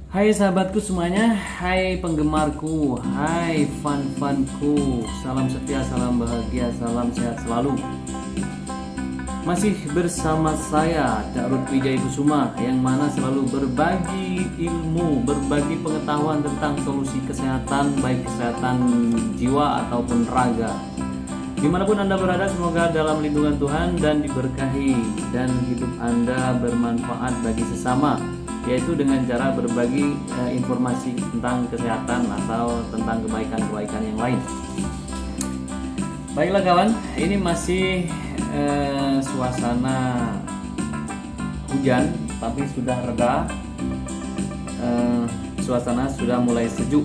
Hai sahabatku semuanya, hai penggemarku, hai fan-fanku. Salam setia, salam bahagia, salam sehat selalu. Masih bersama saya Cak Ruth Wijaya Kusuma, yang mana selalu berbagi ilmu, berbagi pengetahuan tentang solusi kesehatan, baik kesehatan jiwa ataupun raga. Dimanapun Anda berada, semoga dalam lindungan Tuhan dan diberkahi, dan hidup Anda bermanfaat bagi sesama, yaitu dengan cara berbagi informasi tentang kesehatan atau tentang kebaikan-kebaikan yang lain. Baiklah kawan, ini masih suasana hujan, tapi sudah reda. Suasana sudah mulai sejuk.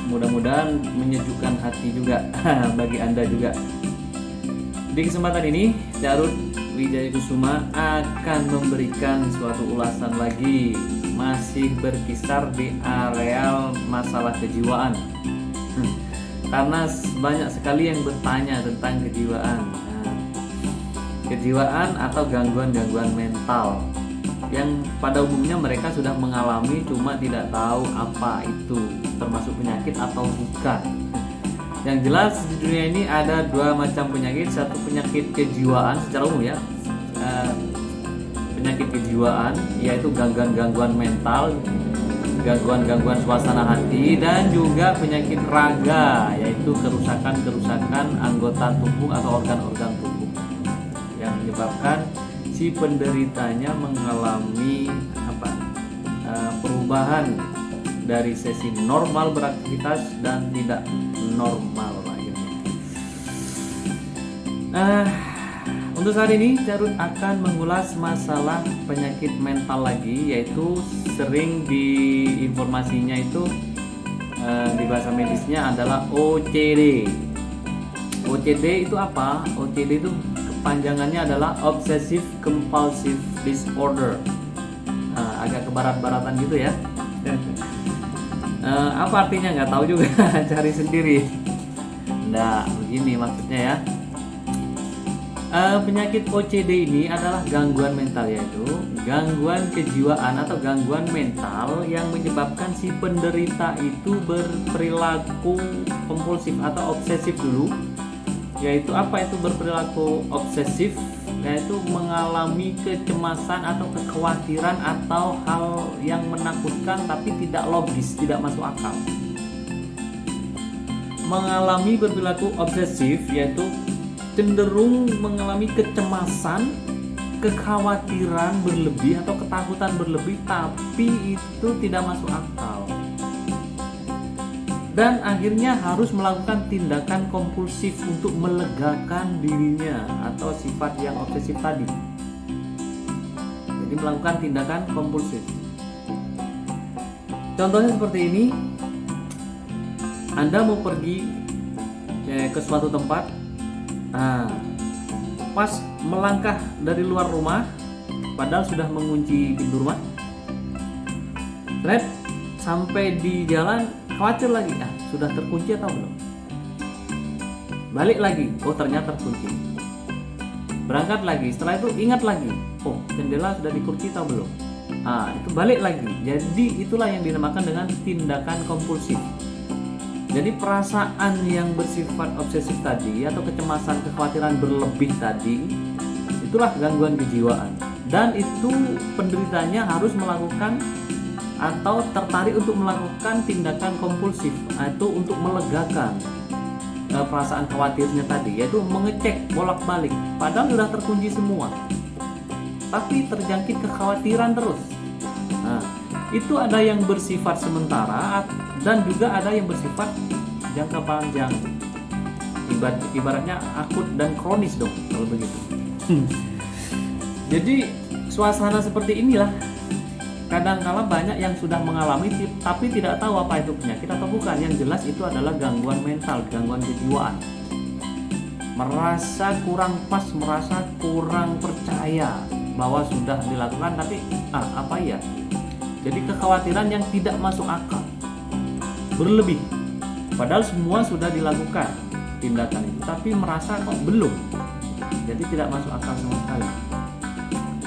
Mudah-mudahan menyejukkan hati juga bagi Anda juga. Di kesempatan ini, Cak Ruth Wijaya Kusuma akan memberikan suatu ulasan lagi, masih berkisar di areal masalah kejiwaan. Karena banyak sekali yang bertanya tentang kejiwaan. Kejiwaan atau gangguan-gangguan mental yang pada umumnya mereka sudah mengalami, cuma tidak tahu apa itu, termasuk penyakit atau bukan. Yang jelas di dunia ini ada dua macam penyakit. Satu penyakit kejiwaan secara umum ya, penyakit kejiwaan, yaitu gangguan-gangguan mental, gangguan-gangguan suasana hati, dan juga penyakit raga, yaitu kerusakan-kerusakan anggota tubuh atau organ-organ tubuh yang menyebabkan si penderitanya mengalami perubahan dari sesi normal beraktivitas dan tidak normal lainnya. Untuk saat ini Cak Ruth akan mengulas masalah penyakit mental lagi, yaitu sering di informasinya itu di bahasa medisnya adalah OCD. OCD itu apa? OCD itu kepanjangannya adalah Obsessive Compulsive Disorder. Agak kebarat-baratan gitu ya. Apa artinya nggak tahu juga, cari sendiri. Nah, begini maksudnya ya. Penyakit OCD ini adalah gangguan mental, yaitu gangguan kejiwaan atau gangguan mental yang menyebabkan si penderita itu berperilaku kompulsif atau obsesif dulu. Yaitu apa itu berperilaku obsesif? Yaitu mengalami kecemasan atau kekhawatiran atau hal yang menakutkan tapi tidak logis, tidak masuk akal. Mengalami berperilaku obsesif yaitu cenderung mengalami kecemasan, kekhawatiran berlebih atau ketakutan berlebih, tapi itu tidak masuk akal. Dan akhirnya harus melakukan tindakan kompulsif untuk melegakan dirinya atau sifat yang obsesif tadi. Jadi melakukan tindakan kompulsif. Contohnya seperti ini. Anda mau pergi ke suatu tempat. Pas melangkah dari luar rumah, padahal sudah mengunci pintu rumah. Sampai di jalan khawatir lagi, sudah terkunci atau belum? Balik lagi, ternyata terkunci. Berangkat lagi, setelah itu ingat lagi, jendela sudah dikunci atau belum? Itu balik lagi. Jadi itulah yang dinamakan dengan tindakan kompulsif. Jadi perasaan yang bersifat obsesif tadi atau kecemasan, kekhawatiran berlebih tadi, itulah gangguan kejiwaan. Dan itu penderitanya harus melakukan atau tertarik untuk melakukan tindakan kompulsif, itu untuk melegakan perasaan khawatirnya tadi, yaitu mengecek bolak-balik, padahal sudah terkunci semua, tapi terjangkit kekhawatiran terus. Itu ada yang bersifat sementara dan juga ada yang bersifat jangka panjang. Ibaratnya akut dan kronis dong kalau begitu. Jadi suasana seperti inilah kadang-kala banyak yang sudah mengalami tapi tidak tahu apa itu penyakit atau bukan. Yang jelas itu adalah gangguan mental, gangguan kejiwaan. Merasa kurang pas, merasa kurang percaya bahwa sudah dilakukan, tapi apa ya? Jadi kekhawatiran yang tidak masuk akal, berlebih. Padahal semua sudah dilakukan tindakan itu, tapi merasa kok belum. Jadi tidak masuk akal sama sekali.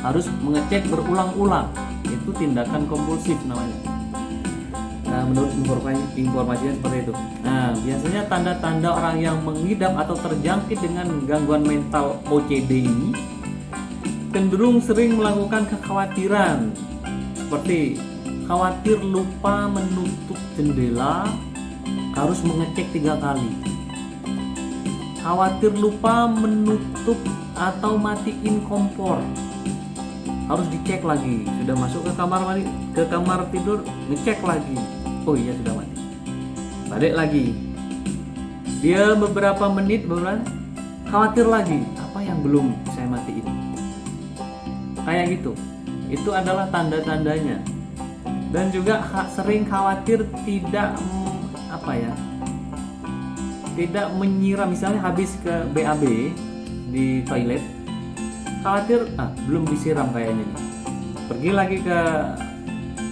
Harus mengecek berulang-ulang. Itu tindakan kompulsif namanya. menurut informasinya seperti itu. Nah, biasanya tanda-tanda orang yang mengidap atau terjangkit dengan gangguan mental OCD ini cenderung sering melakukan kekhawatiran, seperti khawatir lupa menutup jendela, harus mengecek 3 kali. Khawatir lupa menutup atau matiin kompor, harus dicek lagi. Sudah masuk ke kamar mandi, ke kamar tidur, ngecek lagi. Oh iya, sudah mati. Balik lagi. Dia beberapa menit khawatir lagi, apa yang belum saya matiin. Kayak gitu. Itu adalah tanda-tandanya. Dan juga sering khawatir tidak tidak menyiram, misalnya habis ke BAB di toilet, khawatir belum disiram kayaknya nih. Pergi lagi ke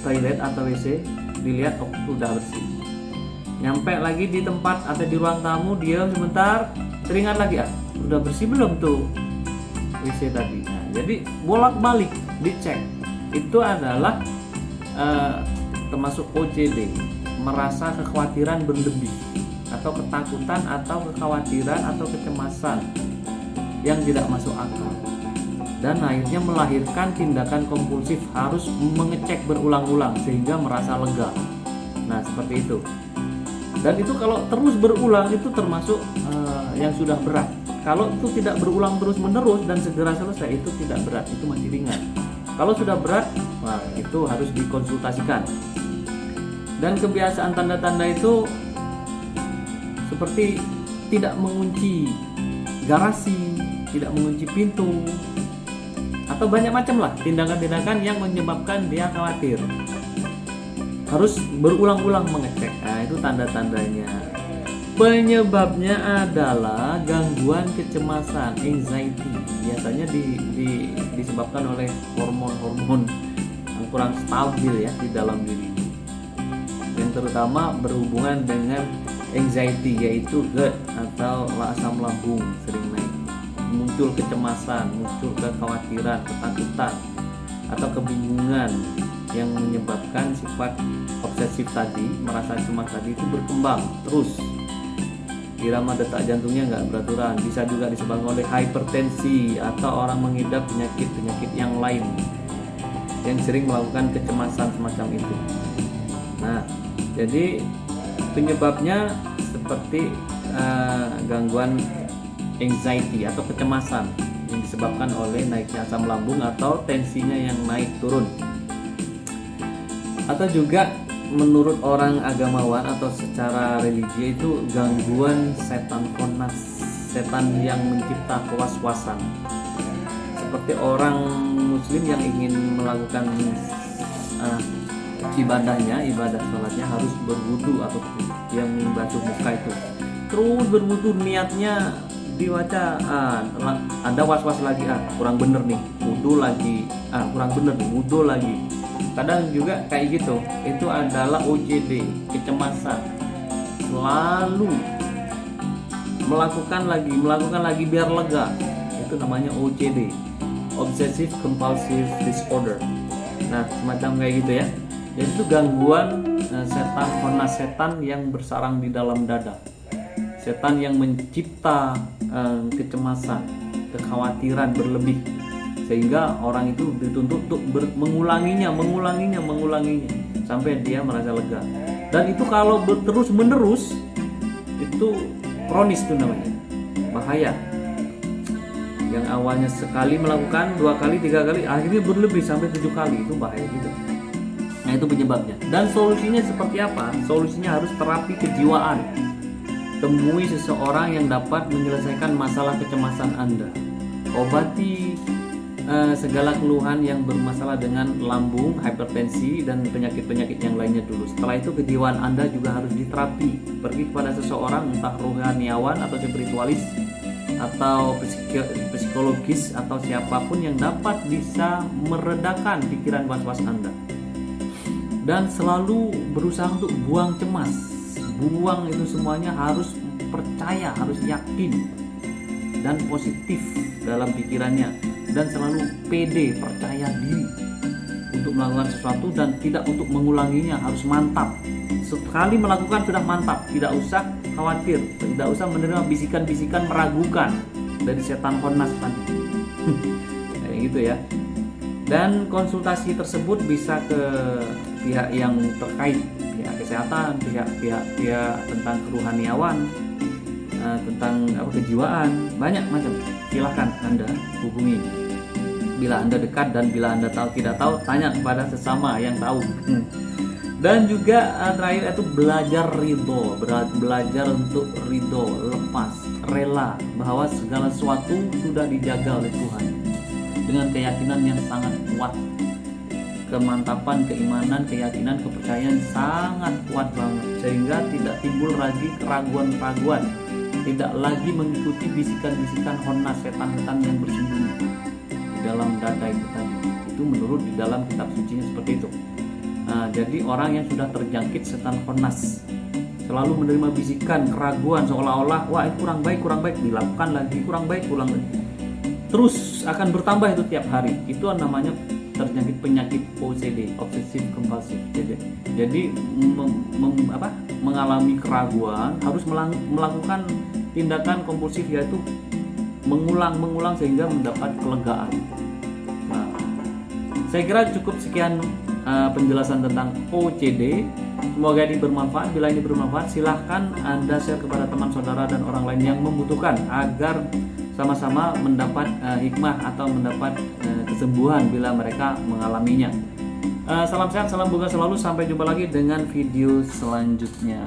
toilet atau WC, dilihat sudah bersih. Nyampe lagi di tempat atau di ruang tamu, diam sebentar, teringat lagi sudah bersih belum tuh WC tadi. Nah, jadi bolak-balik dicek. Itu adalah termasuk OCD, merasa kekhawatiran berlebih atau ketakutan atau kekhawatiran atau kecemasan yang tidak masuk akal, dan akhirnya melahirkan tindakan kompulsif, harus mengecek berulang-ulang sehingga merasa lega. Nah, seperti itu. Dan itu kalau terus berulang itu termasuk yang sudah berat. Kalau itu tidak berulang terus-menerus dan segera selesai, itu tidak berat, itu masih ringan. Kalau sudah berat, itu harus dikonsultasikan. Dan kebiasaan tanda-tanda itu seperti tidak mengunci garasi, tidak mengunci pintu, atau banyak macam lah tindakan-tindakan yang menyebabkan dia khawatir. Harus berulang-ulang mengecek. Nah, itu tanda-tandanya. Penyebabnya adalah gangguan kecemasan, anxiety. Biasanya disebabkan oleh hormon-hormon yang kurang stabil ya di dalam diri. Yang terutama berhubungan dengan anxiety, yaitu GERD atau asam lambung sering naik. Muncul kecemasan, muncul kekhawatiran, ketakutan, atau kebingungan yang menyebabkan sifat obsesif tadi, merasa cemas tadi itu berkembang terus. Irama detak jantungnya nggak beraturan. Bisa juga disebabkan oleh hipertensi atau orang mengidap penyakit-penyakit yang lain yang sering melakukan kecemasan semacam itu. Nah, jadi penyebabnya seperti gangguan anxiety atau kecemasan yang disebabkan oleh naiknya asam lambung atau tensinya yang naik turun. Atau juga menurut orang agamawan atau secara religi itu gangguan setan khonas, setan yang mencipta kewas-wasan. Seperti orang muslim yang ingin melakukan ibadahnya, ibadah sholatnya harus berwudu, atau yang membasuh muka itu terus berwudu, niatnya dibaca, ada was-was lagi, kurang bener nih wudu lagi, kurang bener nih wudu lagi. Kadang juga kayak gitu. Itu adalah OCD, kecemasan, selalu melakukan lagi biar lega. Itu namanya OCD, Obsessive Compulsive Disorder. Nah, semacam kayak gitu ya. Jadi itu gangguan setan khonas, setan yang bersarang di dalam dada, setan yang mencipta kecemasan, kekhawatiran berlebih, sehingga orang itu dituntut untuk mengulanginya sampai dia merasa lega. Dan itu kalau terus menerus itu kronis, itu namanya bahaya. Yang awalnya sekali melakukan, 2 kali, 3 kali, akhirnya berlebih sampai 7 kali, itu bahaya juga. Nah, itu penyebabnya. Dan solusinya seperti apa? Solusinya harus terapi kejiwaan. Temui seseorang yang dapat menyelesaikan masalah kecemasan Anda. Obati segala keluhan yang bermasalah dengan lambung, hipertensi, dan penyakit-penyakit yang lainnya dulu. Setelah itu kejiwaan Anda juga harus diterapi. Pergi kepada seseorang, entah rohaniawan atau spiritualis atau psikologis atau siapapun yang dapat bisa meredakan pikiran was-was Anda. Dan selalu berusaha untuk buang cemas. Buang itu semuanya, harus percaya, harus yakin dan positif dalam pikirannya, dan selalu pede, percaya diri untuk melakukan sesuatu dan tidak untuk mengulanginya, harus mantap sekali melakukan sudah mantap, tidak usah khawatir, tidak usah menerima bisikan-bisikan meragukan dari setan khannas tadi. Kayak gitu ya. Dan konsultasi tersebut bisa ke pihak yang terkait, pihak kesehatan, pihak tentang kerohaniawan, tentang kejiwaan, banyak macam. Silahkan Anda hubungi. Bila Anda dekat dan bila Anda tidak tahu, tanya kepada sesama yang tahu. Dan juga terakhir itu belajar ridho, belajar untuk ridho, lepas, rela bahwa segala sesuatu sudah dijaga oleh Tuhan dengan keyakinan yang sangat kuat, kemantapan, keimanan, keyakinan, kepercayaan sangat kuat banget, sehingga tidak timbul lagi keraguan-keraguan, tidak lagi mengikuti bisikan-bisikan khannas, setan-setan yang bersembunyi di dalam dada itu tadi. Itu menurut di dalam kitab sucinya seperti itu. Nah, jadi orang yang sudah terjangkit setan khannas selalu menerima bisikan, keraguan, seolah-olah wah itu kurang baik, dilakukan lagi, kurang baik, terus akan bertambah itu tiap hari. Itu namanya terjangkit penyakit OCD, obsessive compulsive. Jadi mengalami keraguan, harus melakukan tindakan kompulsif, yaitu mengulang sehingga mendapat kelegaan. Nah, saya kira cukup sekian penjelasan tentang OCD. Semoga ini bermanfaat. Bila ini bermanfaat, silahkan Anda share kepada teman saudara dan orang lain yang membutuhkan, agar sama-sama mendapat hikmah atau mendapat kesembuhan bila mereka mengalaminya. Salam sehat, salam bunga selalu. Sampai jumpa lagi dengan video selanjutnya.